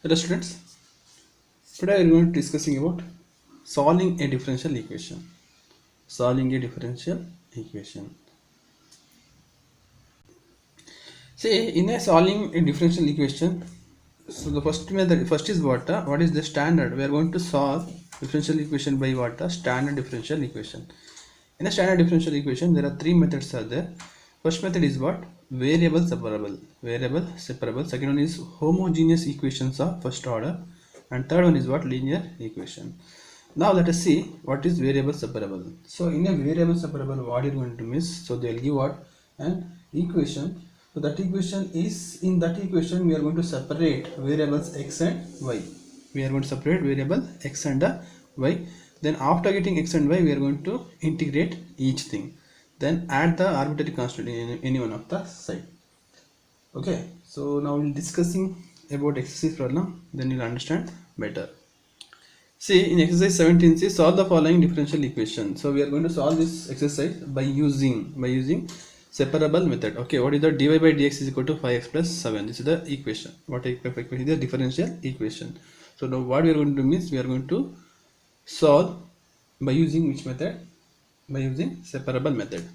Hello students, today we are going to discussing about solving a differential equation. Solving a differential equation. See, in a solving a differential equation, so the first method, first is what is the standard? We are going to solve differential equation by what? Standard differential equation. In a standard differential equation, there are three methods are there. First method is what? Variable separable. Variable separable. Second one is homogeneous equations of first order. And third one is what? Linear equation. Now let us see what is variable separable. So in a variable separable, what you're going to miss? So they'll give what? An equation. So that equation is, in that equation we are going to separate variables x and y. We are going to separate variable x and y. Then after getting x and y, we are going to integrate each thing. Then add the arbitrary constant in any one of the side. Okay. So now we'll discussing about exercise problem. Then you'll understand better. See, in exercise 17, see, solve the following differential equation. So we are going to solve this exercise by using separable method. Okay, what is the dy by dx is equal to 5x plus 7. This is the equation. What is the differential equation? So now what we are going to do means we are going to solve by using which method? By using separable method.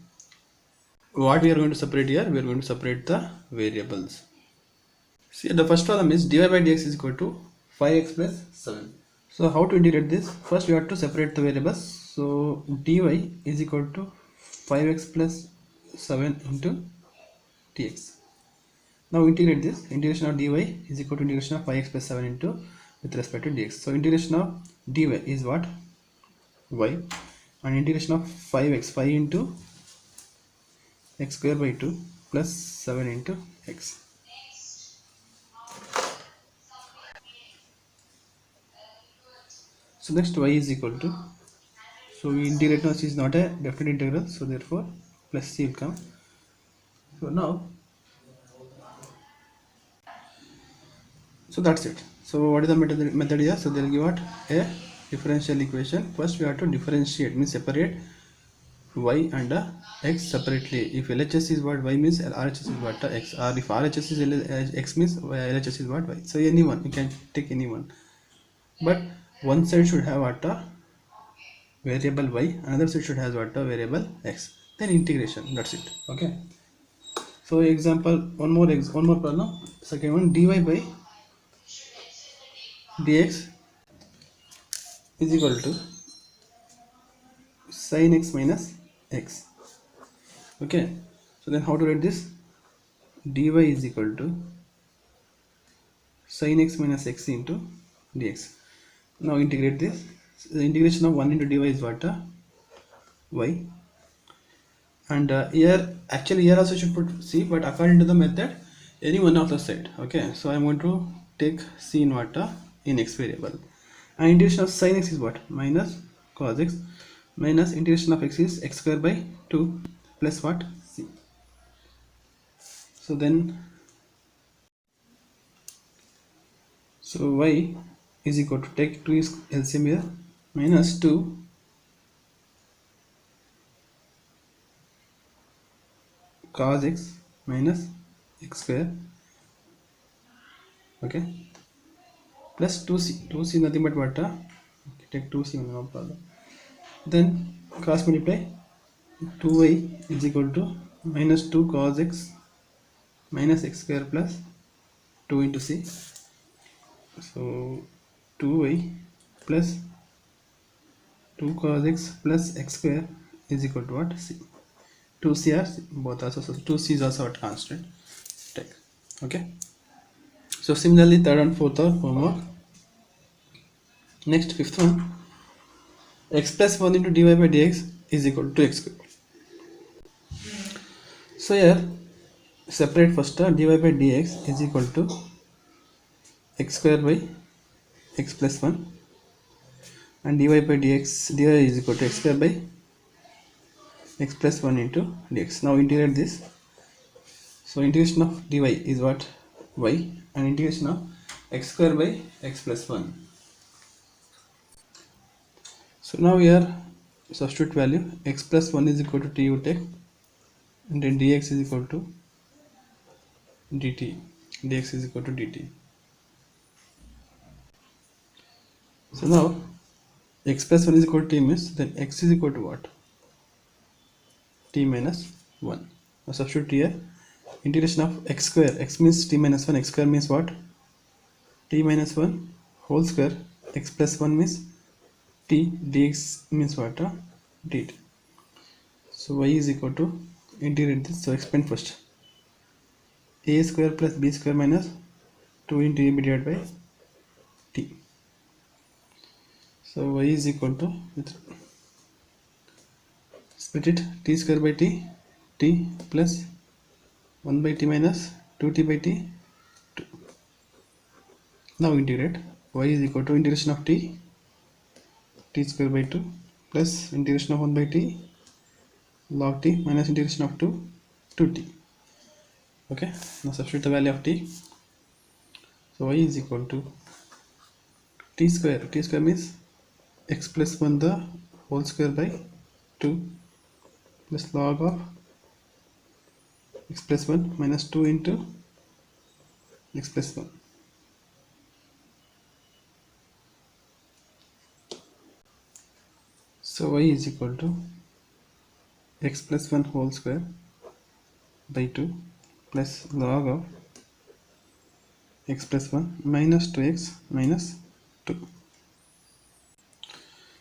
What we are going to separate here? We are going to separate the variables. See, the first column is dy by dx is equal to 5x plus 7. So how to integrate this? First we have to separate the variables. So dy is equal to 5x plus 7 into dx. Now integrate this. Integration of dy is equal to integration of 5x plus 7 into with respect to dx. So integration of dy is what? Y. And integration of 5x, 5 into x square by 2 plus 7 into x. So next y is equal to, so we integrate now, is not a definite integral, so therefore plus c will come. So now, so that's it. So what is the method here? So they'll give what? A differential equation. First we have to differentiate, means separate y and x separately. If LHS is what, y means RHS is what, x, or if RHS is x means LHS is what, y. So anyone, you can take anyone, but one side should have what, variable y, another side should have what, variable x. Then integration, that's it. Okay. So example, one more problem. Second one, dy by dx is equal to sin x minus x. Okay. So then how to write this? Dy is equal to sin x minus x into dx. Now integrate this. So the integration of 1 into dy is what, y. And here actually here also should put c, but according to the method any one of the side. Okay, so I'm going to take c in what, in x variable. And integration of sin x is what? Minus cos x, minus integration of x is x square by 2 plus what? C. So then, so y is equal to, take 2 is LCM here, minus 2 cos x minus x square, okay, plus 2c nothing but what, take 2c, no problem. Then cos multiply 2y is equal to minus 2 cos x minus x square plus 2 into c. So 2y plus 2 cos x plus x square is equal to what? C. 2c are both also, so 2c is also what, constant. Take. Okay. So similarly third and fourth are homework. Next fifth one, x plus 1 into dy by dx is equal to x square. So here separate first, dy by dx is equal to x square by x plus 1, and dy by dx, dy is equal to x square by x plus 1 into dx. Now integrate this. So integration of dy is what? Y, and integration of x square by x plus 1. So now here substitute value, x plus 1 is equal to t you take, and then dx is equal to dt, dx is equal to dt. So now x plus 1 is equal to t means then x is equal to what? T minus 1. Now substitute here integration of x square, x means t minus 1, x square means what? T minus 1 whole square, x plus 1 means t, dx means what? Dt. So y is equal to integrate this. So expand first. A square plus b square minus 2 into a b divided by t. So y is equal to, split it, t square by t plus 1 by t minus 2t by t. 2. Now integrate. Y is equal to integration of t square by 2 plus integration of 1 by t log t minus integration of 2t. Okay, now substitute the value of t. So y is equal to t square means x plus 1 the whole square by 2 plus log of x plus 1 minus 2 into x plus 1. So y is equal to x plus 1 whole square by 2 plus log of x plus 1 minus 2x minus 2.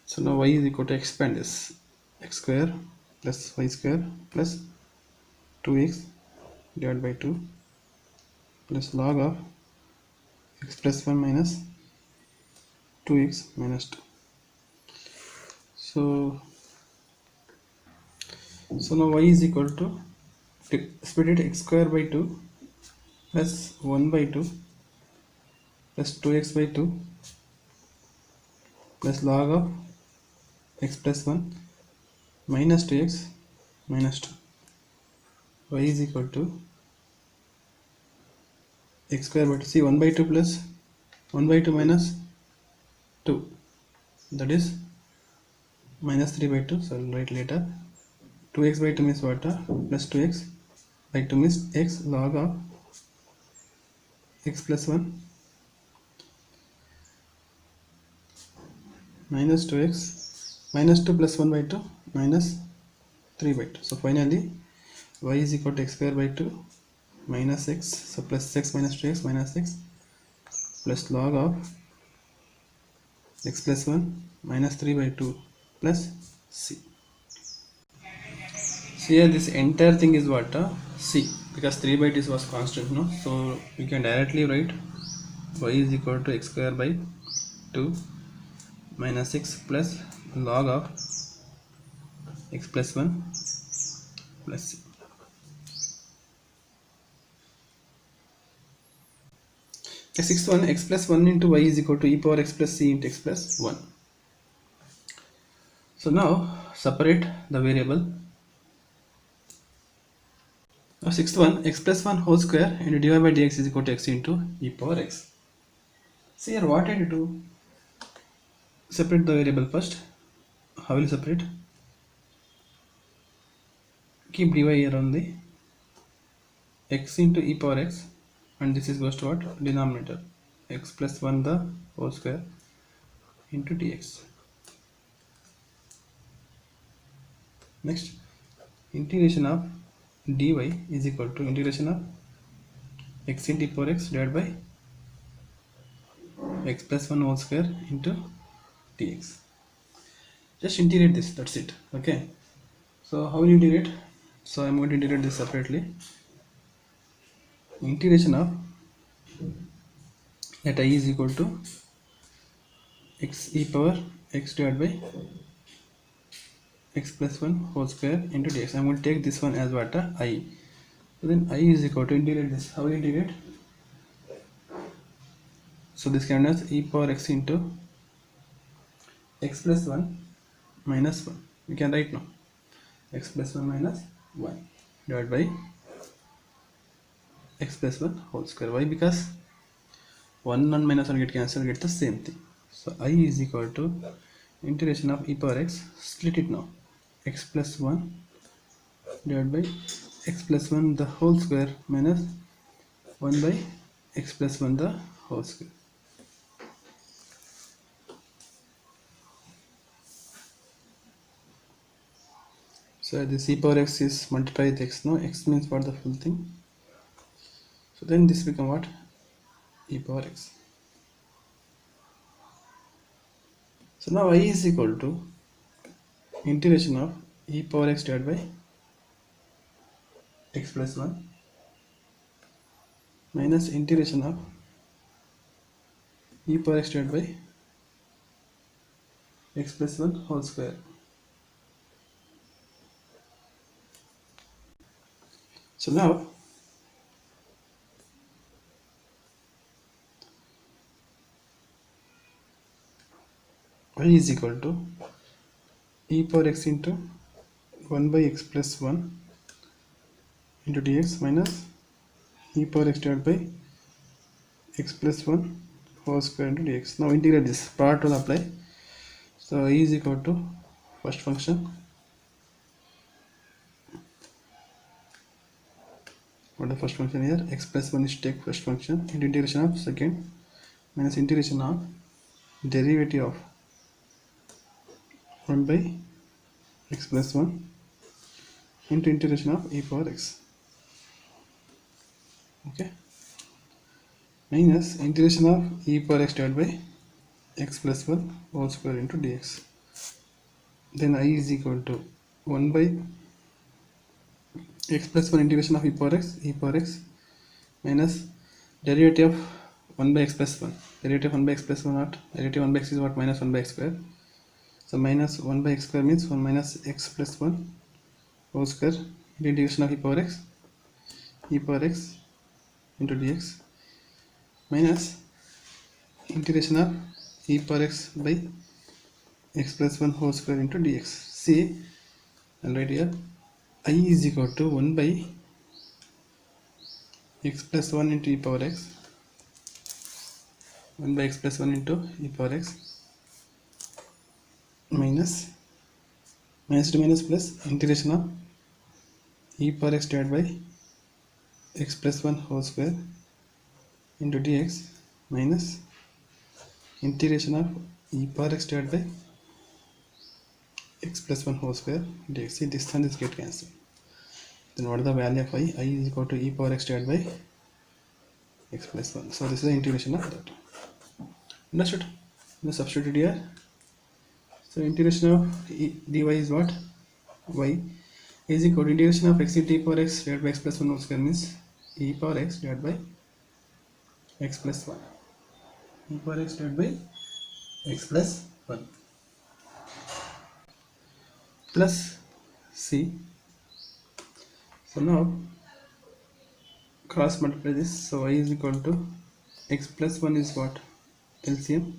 So now y is equal to expand this, x square plus y square plus 2x divided by 2 plus log of x plus 1 minus 2x minus 2. So now y is equal to split it, x square by 2 plus 1 by 2 plus 2x by 2 plus log of x plus 1 minus 2x minus 2. Y is equal to x square by 2. See, 1 by 2 plus 1 by 2 minus 2, that is minus 3 by 2. So I'll write later. 2x by 2 means what? Plus 2x by 2 means x log of x plus 1 minus 2x minus 2 plus 1 by 2 minus 3 by 2. So finally y is equal to x square by 2 minus x, so plus x minus 2x minus x plus log of x plus 1 minus 3 by 2 plus c. So here this entire thing is what? C, because 3 by 2 was constant, no? So we can directly write y is equal to x square by 2 minus 6 plus log of x plus 1 plus c. The sixth one, x plus 1 into y is equal to e power x plus c into x plus 1. So now separate the variable. Now sixth one, x plus 1 whole square into dy by dx is equal to x into e power x. So here what I do? Separate the variable first. How will you separate? Keep dy here on the x into e power x, and this is goes to what? Denominator, x plus 1 the whole square into dx. Next, integration of dy is equal to integration of x into e power x divided by x plus 1 whole square into dx. Just integrate this, that's it. Okay, so how will you integrate? So I am going to integrate this separately. Integration of let I is equal to x e power x divided by x plus 1 whole square into dx. I am going to take this one as what? I. So then I is equal to integrate this. How will you integrate? So this can be as e power x into x plus 1 minus 1. We can write now x plus 1 minus 1 divided by x plus 1 whole square. Why? Because 1 and minus 1 get cancelled, get the same thing. So I is equal to integration of e power x, split it now, x plus 1 divided by x plus 1 the whole square minus 1 by x plus 1 the whole square. So this e power x is multiplied with x. No, x means what, the full thing. So then this become what, e power x. So now I is equal to integration of e power x divided by x plus 1 minus integration of e power x divided by x plus 1 whole square. So now y is equal to e power x into 1 by x plus 1 into dx minus e power x divided by x plus 1 whole square into dx. Now integrate this, product will apply. So e is equal to first function, what the first function here, x plus 1 is take first function into integration of second minus integration of derivative of 1 by x plus 1 into integration of e power x, okay, minus integration of e power x divided by x plus 1 whole square into dx. Then I is equal to 1 by x plus 1 integration of e power x minus derivative of 1 by x plus 1, derivative of 1 by x plus 1 what, derivative of 1 by x is what, minus 1 by x square. So minus 1 by x square means 1 minus x plus 1 whole square into integration of e power x into dx minus integration of e power x by x plus 1 whole square into dx. See, and right here I is equal to 1 by x plus 1 into e power x, 1 by x plus 1 into e power x minus to minus plus integration of e power x divided by x plus 1 whole square into dx minus integration of e power x divided by x plus 1 whole square dx. See, this and this get cancelled. Then what is the value of I? I is equal to e power x divided by x plus 1. So this is the integration of that. Understood? Now substitute here. So integration of dy is what? Y is equal to integration of x into e power x divided by x plus 1 whole square means e power x divided by x plus 1. E power x divided by x plus 1 plus c. So now cross multiply this. So y is equal to x plus 1 is what? LCM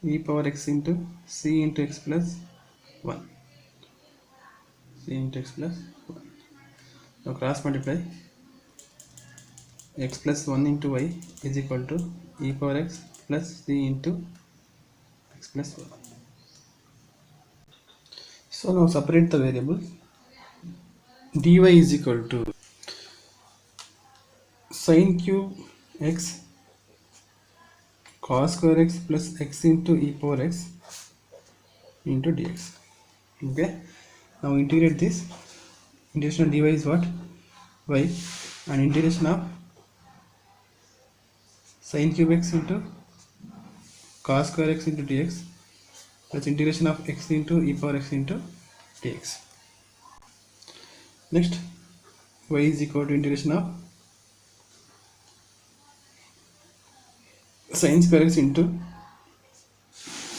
e power x into c into x plus 1. C into x plus 1. Now cross multiply x plus 1 into y is equal to e power x plus c into x plus 1. So now separate the variable. Dy is equal to sin cube x cos square x plus x into e power x into dx. Okay, now integrate this. Integration of dy is what? Y, and integration of sin cube x into cos square x into dx plus integration of x into e power x into dx. Next, y is equal to integration of sin square x into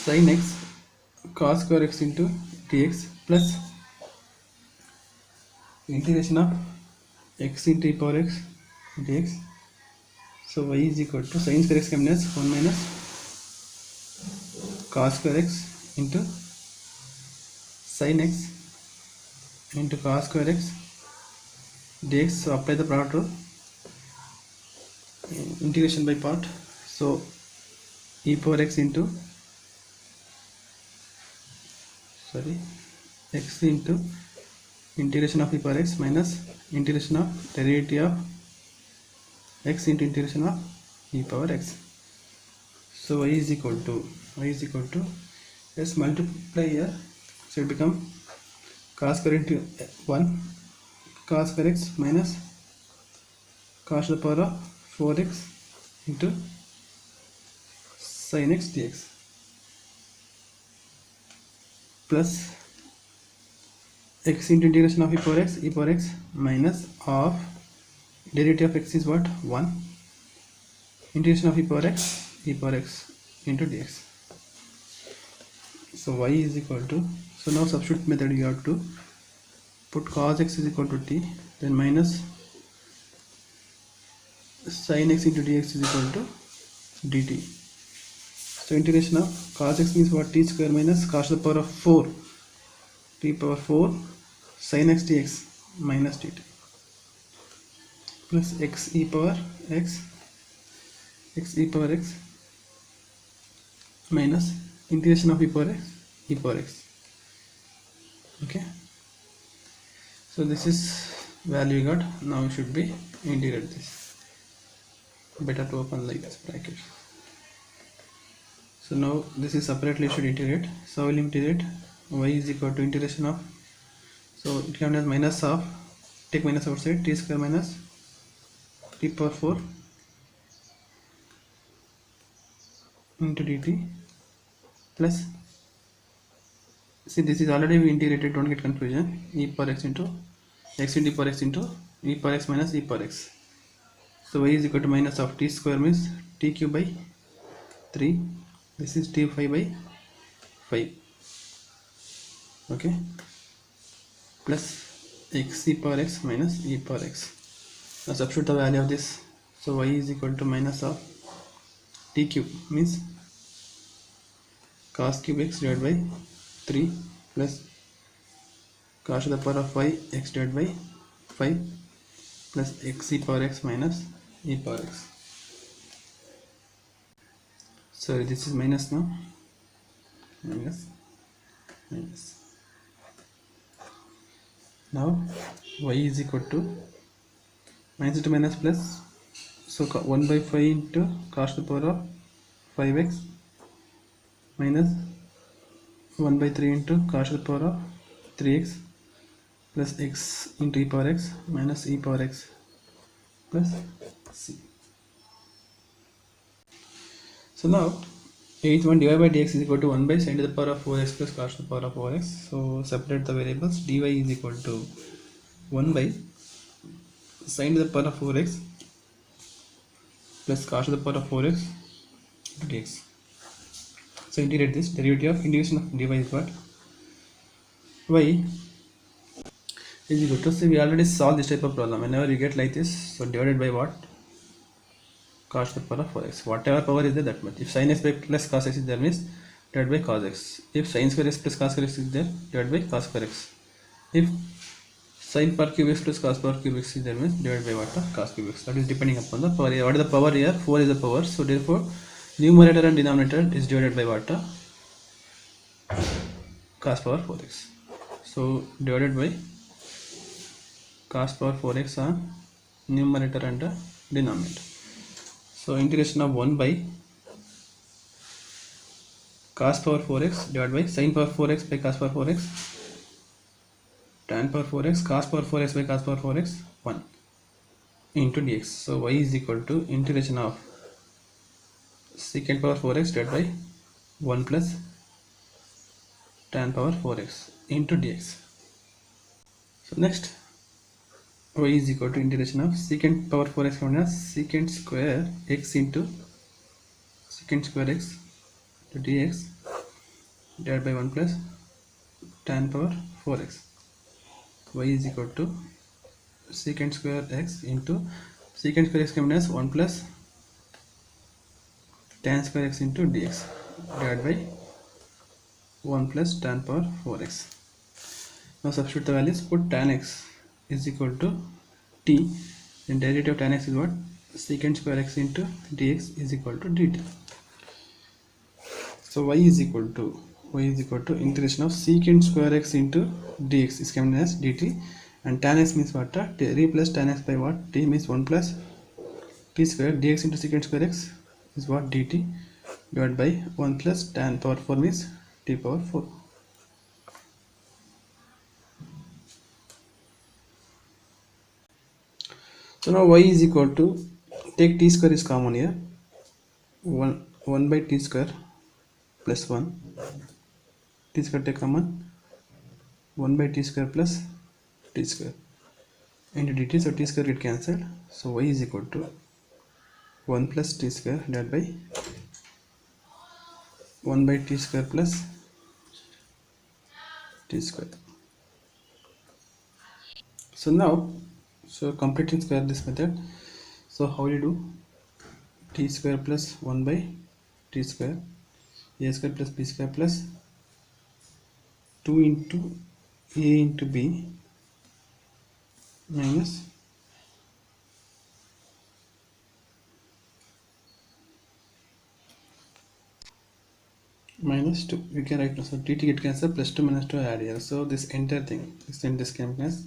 sin x cos square x into dx plus integration of x into e power x dx. So y is equal to sin square x minus 1 minus cos square x into sin x into cos square x dx. So apply the product rule, integration by part. So e power x into x into integration of e power x minus integration of derivative of x into integration of e power x. So y is equal to let's multiply here, so it become cos square into 1 cos square x minus cos to the power of 4x into sin x dx plus x into integration of e power x minus of derivative of x is what? 1 integration of e power x into dx. So y is equal to, so now substitute method you have to put cos x is equal to t, then minus sin x into dx is equal to dt. So integration of cos x means what? T square minus cos to the power of 4 t power 4 sin x dx minus dt plus x e power x minus integration of e power x. Okay, so this is value you got. Now you should be integrate this. Better to open like this bracket. So now this is separately should integrate. So I will integrate y is equal to integration of, so it comes as minus of, take minus outside, t square minus t power 4 into dt plus, see this is already we integrated, don't get confusion, e power x into e power x into e power x minus e power x. So y is equal to minus of t square means t cube by 3, this is t5 by 5, okay, plus x e power x minus e power x. Now substitute the value of this. So y is equal to minus of t cube means cos cube x divided by 3 plus cos to the power of 5 x divided by 5 plus x e power x minus e power x. Sorry, this is minus now, minus. Now y is equal to minus to minus plus, so 1 by 5 into cos to the power of 5x minus 1 by 3 into cos to the power of 3x plus x into e power x minus e power x plus c. So now 8th one, dy by dx is equal to 1 by sin to the power of 4x plus cos to the power of 4x. So separate the variables. Dy is equal to 1 by sin to the power of 4x plus cos to the power of 4x into dx. So integrate this. Derivative of integration of dy is what? Y is equal to, see we already solved this type of problem. Whenever you get like this, so divided by what? Cos to the power of 4x. Whatever power is there, that much. If sin x plus cos x is there, means divided by cos x. If sin square x plus cos square x is there, divided by cos square x. If sin power cube x plus cos power cube x is there, means divided by what? Cos cube x. That is depending upon the power. What is the power here? 4 is the power. So therefore numerator and denominator is divided by what? Cos power 4x. So divided by cos power 4x on numerator and denominator. So integration of 1 by cos power 4x divided by sin power 4x by cos power 4x, tan power 4x, cos power 4x by cos power 4x, 1 into dx. So y is equal to integration of secant power 4x divided by 1 plus tan power 4x into dx. So next y is equal to integration of secant power 4x minus secant square x into secant square x to dx divided by 1 plus tan power 4x. Y is equal to secant square x into secant square x minus 1 plus tan square x into dx divided by 1 plus tan power 4x. Now substitute the values, put tan x is equal to t, then derivative of tan x is what? Secant square x into dx is equal to dt. So y is equal to integration of secant square x into dx is coming as dt, and tan x means what? 3 plus tan x by what? T means 1 plus t square, dx into secant square x is what? Dt divided by 1 plus tan power 4 means t power 4. So now y is equal to, take t square is common here, 1 by t square plus 1, t square take common, 1 by t square plus t square into dt, so t square get cancelled, so y is equal to 1 plus t square divided by 1 by t square plus t square. So now, so completing square this method, so how you do, t square plus 1 by t square, a square plus b square plus 2 into a into b minus minus 2, we can write, so dt get cancel, plus 2 minus 2 add here, so this entire thing extend this can as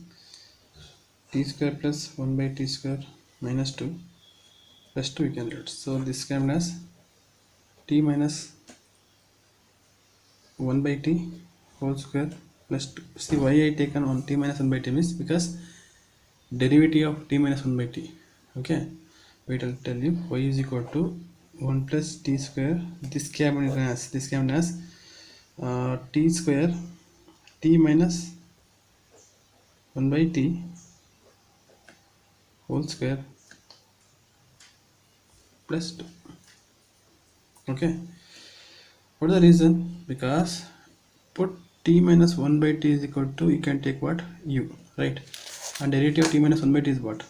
t square plus 1 by t square minus 2 plus 2 we can write, so this can as t minus 1 by t whole square plus 2. See why I taken on t minus 1 by t means because derivative of t minus 1 by t. Okay, wait, I'll tell you. Y is equal to 1 plus t square, this can as t square t minus 1 by t whole square plus 2. Okay, what is the reason? Because put t minus 1 by t is equal to, you can take what, u, right? And derivative of t minus 1 by t is what?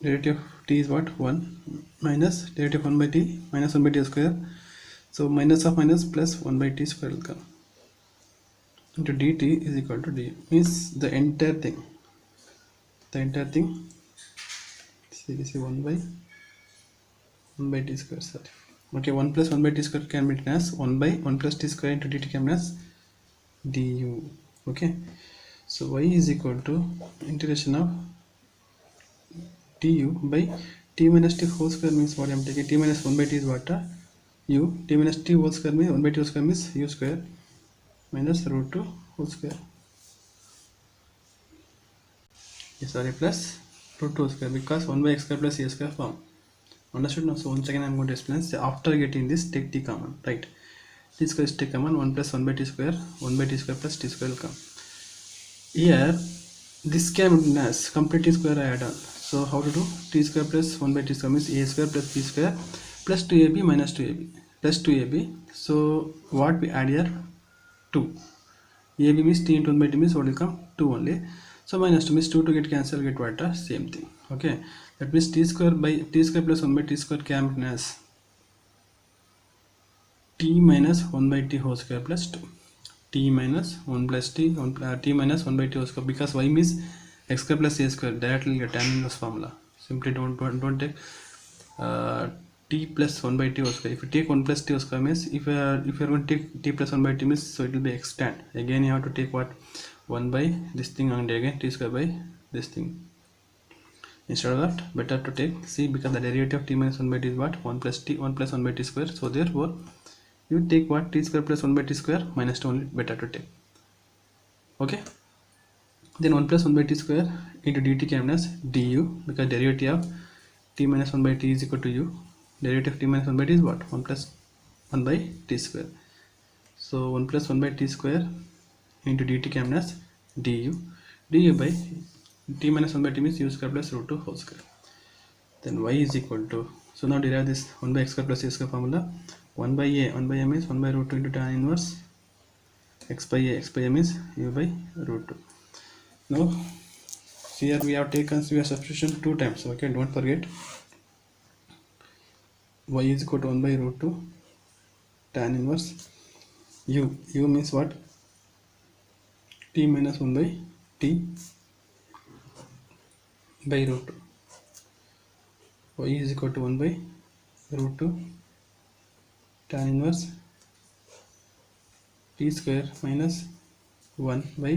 Derivative of t is what? 1 minus derivative of 1 by t minus 1 by t square, so minus of minus plus 1 by t square will come into dt is equal to d, means the entire thing see, this is 1 by t square, sorry. Okay, 1 plus 1 by t square can be written as 1 by 1 plus t square into dt can be as du. Okay, so y is equal to integration of du by t minus t whole square, means what I am taking, t minus 1 by t is what, u, t minus t whole square means 1 by t square means u square minus root 2 whole square, sorry, plus root 2 square, because 1 by x square plus a square form. Understood now? So once again I am going to explain. So after getting this, take t common, right? T square is take common, 1 plus 1 by t square, 1 by t square plus t square will come. Here this can be as complete t square I add on. So how to do? T square plus 1 by t square means a square plus b square plus 2ab minus 2ab plus 2ab. So what we add here? 2. ab means t into 1 by t means what will come? 2 only. So minus 2 means 2 to get cancelled, get what? Same thing. Okay, that means t square by t square plus 1 by t square can be as t minus 1 by t whole square plus 2, t minus 1 plus t, t minus 1 by t whole square, because y means x square plus a square, directly get tan inverse formula. Simply don't take t plus 1 by t whole square. If you take 1 plus t whole square means, if you are going to take t plus 1 by t means, so it will be x tan. Again you have to take what, 1 by this thing, and again t square by this thing. Instead of that, better to take c, because the derivative of t minus 1 by t is what, 1 plus t, 1 plus 1 by t square. So therefore you take what, t square plus 1 by t square minus 2 only, better to take. Okay, then 1 plus 1 by t square into dt can be as du, because derivative of t minus 1 by t is equal to u. Derivative of t minus 1 by t is what, 1 plus 1 by t square. So 1 plus 1 by t square into dt can be as du, du by t minus 1 by t means u square plus root 2 whole square. Then y is equal to, so now derive this 1 by x square plus a square formula. 1 by a means 1 by root 2 into tan inverse x by a means u by root 2. Now here we have taken substitution 2 times. Okay, don't forget, y is equal to 1 by root 2 tan inverse u means what, t minus 1 by t by root 2. Y is equal to 1 by root 2 tan inverse t square minus 1 by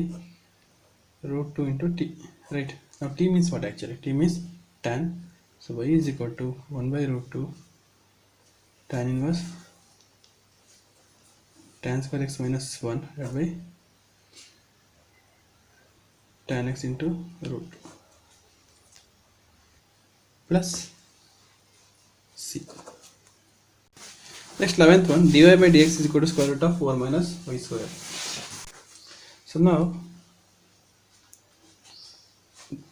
root 2 into t, right? Now t means what, actually t means tan, so y is equal to 1 by root 2 tan inverse tan square x minus 1 divided by tan x into root 2. plus c. Next 11th one, dy by dx is equal to square root of 4 minus y square. So now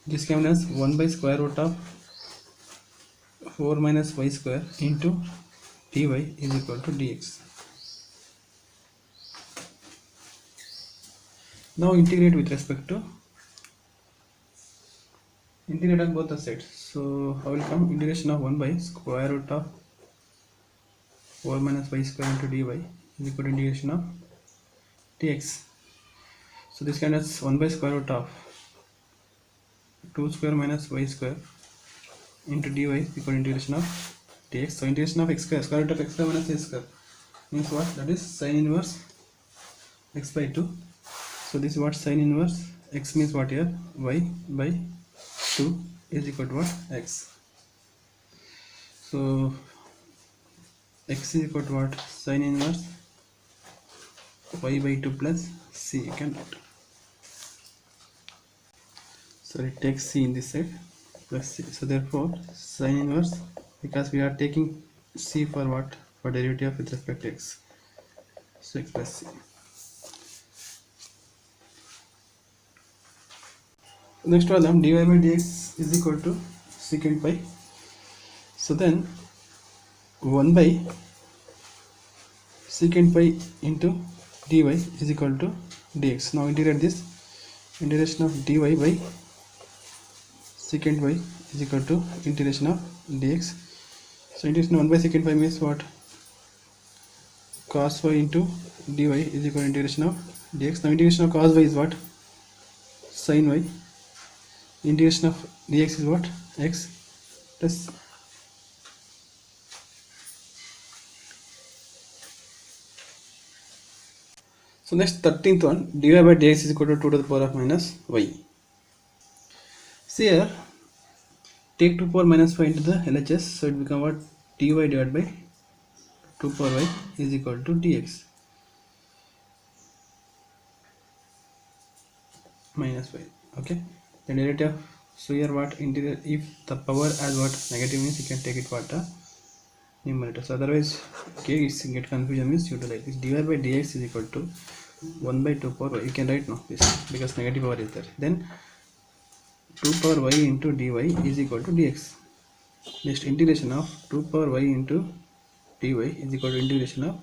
this can be as 1 by square root of 4 minus y square into dy is equal to dx. Now integrate with respect to integrate on both the sides. So I will come integration of 1 by square root of 4 minus y square into dy is equal to integration of dx. So this can be as 1 by square root of 2 square minus y square into dy is equal to integration of dx. So integration of x square root of x square minus a square means what? That is sin inverse x by 2. So this is what sin inverse x means what here? Y by 2 is equal to what? X. So x is equal to what? Sin inverse y by 2 plus c, you can write. So it takes c in this side plus c. So therefore sin inverse, because we are taking c for what? For derivative with respect to x. So x plus c. Next problem, dy by dx is equal to secant pi. So then 1 by secant pi into dy is equal to dx. Now integrate this, integration of dy by secant pi is equal to integration of dx. So integration 1 by secant pi means what? Cos y into dy is equal to integration of dx. Now integration of cos y is what? Sin y. Integration of dx is what? X plus. So next 13th one, dy by dx is equal to 2 to the power of minus y. See here, take 2 power minus y into the LHS, so it becomes what? dy divided by 2 power y is equal to dx minus y. Okay, the derivative. So here what? Integral, if the power as what? Negative means you can take it what? Numerator. So otherwise, okay, it's get confusion means you do like this. Dy by dx is equal to 1 by 2 power y. You can write no this because negative power is there. Then 2 power y into dy is equal to dx. Next integration of 2 power y into dy is equal to integration of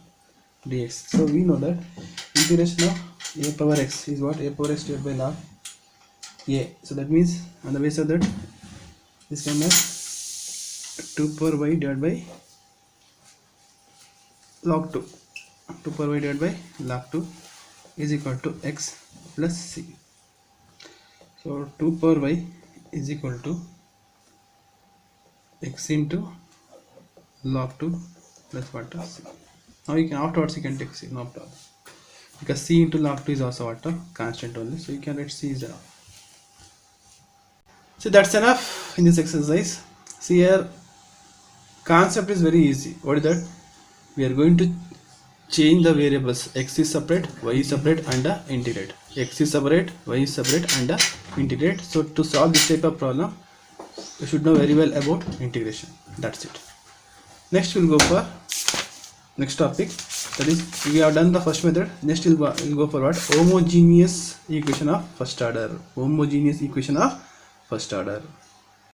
dx. So we know that integration of a power x is what? A power x divided by log a. So that means on the basis of that, this can be 2 power y divided by log 2. 2 power y divided by log 2 is equal to x plus c. So 2 power y is equal to x into log 2 plus what? C. Now you can afterwards you can take c, no problem, because c into log 2 is also what? Constant only. So you can write c is enough. So that's enough in this exercise. See here, concept is very easy. What is that? We are going to change the variables. X is separate, y is separate, and integrate. X is separate, y is separate, and integrate. So to solve this type of problem, you should know very well about integration. That's it. Next we'll go for next topic. That is, we have done the first method. Next we'll go for what? Homogeneous equation of first order. Homogeneous equation of first order.